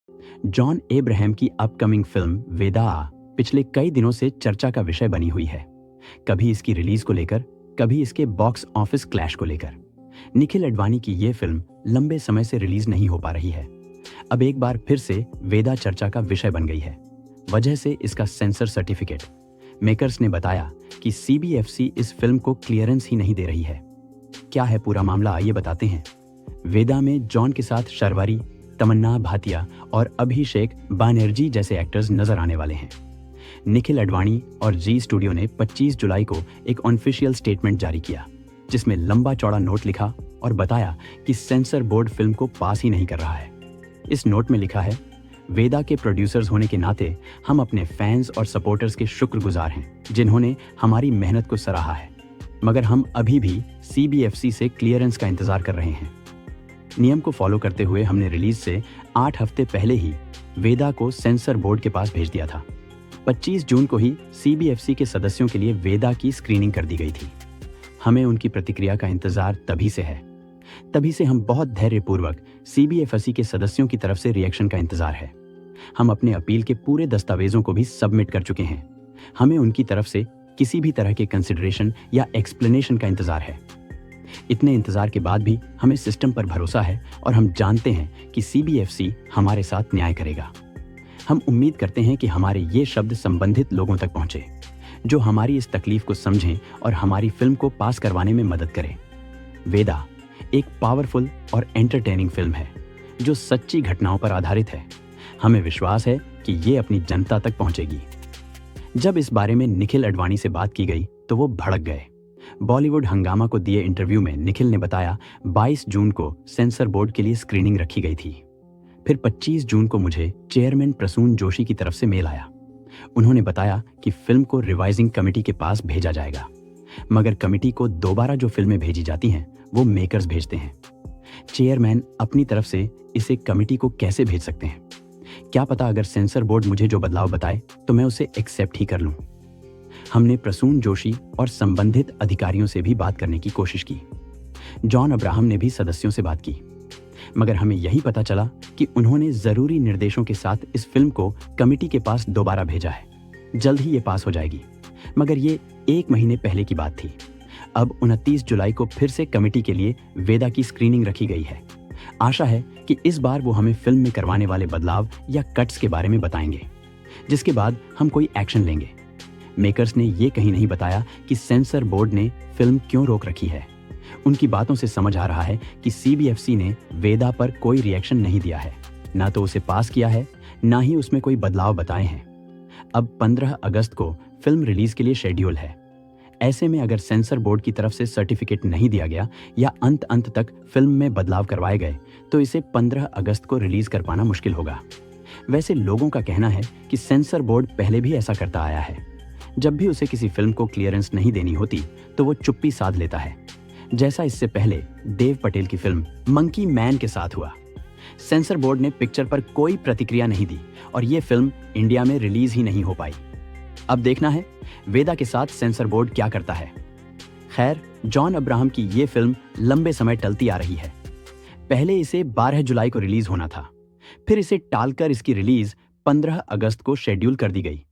John Abraham की upcoming film वेदा पिछले कई दिनों से चर्चा का विषय बनी हुई है। कभी इसकी रिलीज को लेकर, कभी इसके बॉक्स ऑफिस क्लैश को लेकर। निखिल अडवाणी की ये फिल्म लंबे समय से रिलीज नहीं हो पा रही है। अब एक बार फिर से वेदा चर्चा का विषय बन गई है। वजह से इसका सेंसर सर्टिफिकेट। मेकर्स ने बताया कि सीबीएफसी इस फिल्म को क्लियरेंस ही नहीं दे रही है। क्या है पूरा मामला, आइए बताते हैं। वेदा में जॉन के साथ शर्वरी, तमन्ना भाटिया और अभिषेक बानर्जी जैसे एक्टर्स नजर आने वाले हैं। निखिल अडवाणी और जी स्टूडियो ने 25 जुलाई को एक ऑफिशियल स्टेटमेंट जारी किया, जिसमें लंबा चौड़ा नोट लिखा और बताया कि सेंसर बोर्ड फिल्म को पास ही नहीं कर रहा है। इस नोट में लिखा है, वेदा के प्रोड्यूसर्स होने के नाते हम अपने फैंस और सपोर्टर्स के शुक्रगुजार हैं, जिन्होंने हमारी मेहनत को सराहा है, मगर हम अभी भी सीबीएफसी से क्लियरेंस का इंतजार कर रहे हैं। नियम को फॉलो करते हुए हमने रिलीज से 8 हफ्ते पहले ही वेदा को सेंसर बोर्ड के पास भेज दिया था। 25 जून को ही सीबीएफसी के सदस्यों के लिए वेदा की स्क्रीनिंग कर दी गई थी। हमें उनकी प्रतिक्रिया का इंतजार तभी से है। तभी से हम बहुत धैर्यपूर्वक सीबीएफसी के सदस्यों की तरफ से रिएक्शन का इंतजार है। हम अपने अपील के पूरे दस्तावेजों को भी सबमिट कर चुके हैं। हमें उनकी तरफ से किसी भी तरह के कंसिडरेशन या एक्सप्लेनेशन का इंतजार है। इतने इंतजार के बाद भी हमें सिस्टम पर भरोसा है और हम जानते हैं कि सीबीएफसी हमारे साथ न्याय करेगा। हम उम्मीद करते हैं कि हमारे ये शब्द संबंधित लोगों तक पहुंचे, जो हमारी इस तकलीफ को समझें और हमारी फिल्म को पास करवाने में मदद करें। वेदा एक पावरफुल और एंटरटेनिंग फिल्म है, जो सच्ची घटनाओं पर आधारित है। हमें विश्वास है कि ये अपनी जनता तक पहुंचेगी। जब इस बारे में निखिल अडवाणी से बात की गई तो वो भड़क गए। बॉलीवुड हंगामा को दिए इंटरव्यू में निखिल ने बताया, 22 जून को सेंसर बोर्ड के लिए स्क्रीनिंग रखी गई थी। फिर 25 जून को मुझे चेयरमैन प्रसून जोशी की तरफ से मेल आया। उन्होंने बताया कि फिल्म को रिवाइजिंग कमेटी के पास भेजा जाएगा, मगर कमेटी को दोबारा जो फिल्में भेजी जाती हैं वो मेकर्स भेजते हैं। चेयरमैन अपनी तरफ से इसे कमेटी को कैसे भेज सकते हैं? क्या पता अगर सेंसर बोर्ड मुझे जो बदलाव बताए तो मैं उसे एक्सेप्ट ही कर लूं। हमने प्रसून जोशी और संबंधित अधिकारियों से भी बात करने की कोशिश की। जॉन अब्राहम ने भी सदस्यों से बात की, मगर हमें यही पता चला कि उन्होंने जरूरी निर्देशों के साथ इस फिल्म को कमेटी के पास दोबारा भेजा है। जल्द ही ये पास हो जाएगी, मगर ये 1 महीने पहले की बात थी। अब 29 जुलाई को फिर से कमेटी के लिए वेदा की स्क्रीनिंग रखी गई है। आशा है कि इस बार वो हमें फिल्म में करवाने वाले बदलाव या कट्स के बारे में बताएंगे, जिसके बाद हम कोई एक्शन लेंगे। मेकर्स ने ये कहीं नहीं बताया कि सेंसर बोर्ड ने फिल्म क्यों रोक रखी है। उनकी बातों से समझ आ रहा है कि सीबीएफसी ने वेदा पर कोई रिएक्शन नहीं दिया है, ना तो उसे पास किया है, ना ही उसमें कोई बदलाव बताए हैं। अब 15 अगस्त को फिल्म रिलीज के लिए शेड्यूल है। ऐसे में अगर सेंसर बोर्ड की तरफ से सर्टिफिकेट नहीं दिया गया या अंत तक फिल्म में बदलाव करवाए गए तो इसे 15 अगस्त को रिलीज कर पाना मुश्किल होगा। वैसे लोगों का कहना है कि सेंसर बोर्ड पहले भी ऐसा करता आया है। जब भी उसे किसी फिल्म को क्लियरेंस नहीं देनी होती तो वो चुप्पी साध लेता है, जैसा इससे पहले देव पटेल की फिल्म मंकी मैन के साथ हुआ। सेंसर बोर्ड ने पिक्चर पर कोई प्रतिक्रिया नहीं दी और ये फिल्म इंडिया में रिलीज ही नहीं हो पाई। अब देखना है वेदा के साथ सेंसर बोर्ड क्या करता है। खैर, जॉन अब्राहम की ये फिल्म लंबे समय टलती आ रही है। पहले इसे 12 जुलाई को रिलीज होना था, फिर इसे टालकर इसकी रिलीज 15 अगस्त को शेड्यूल कर दी गई।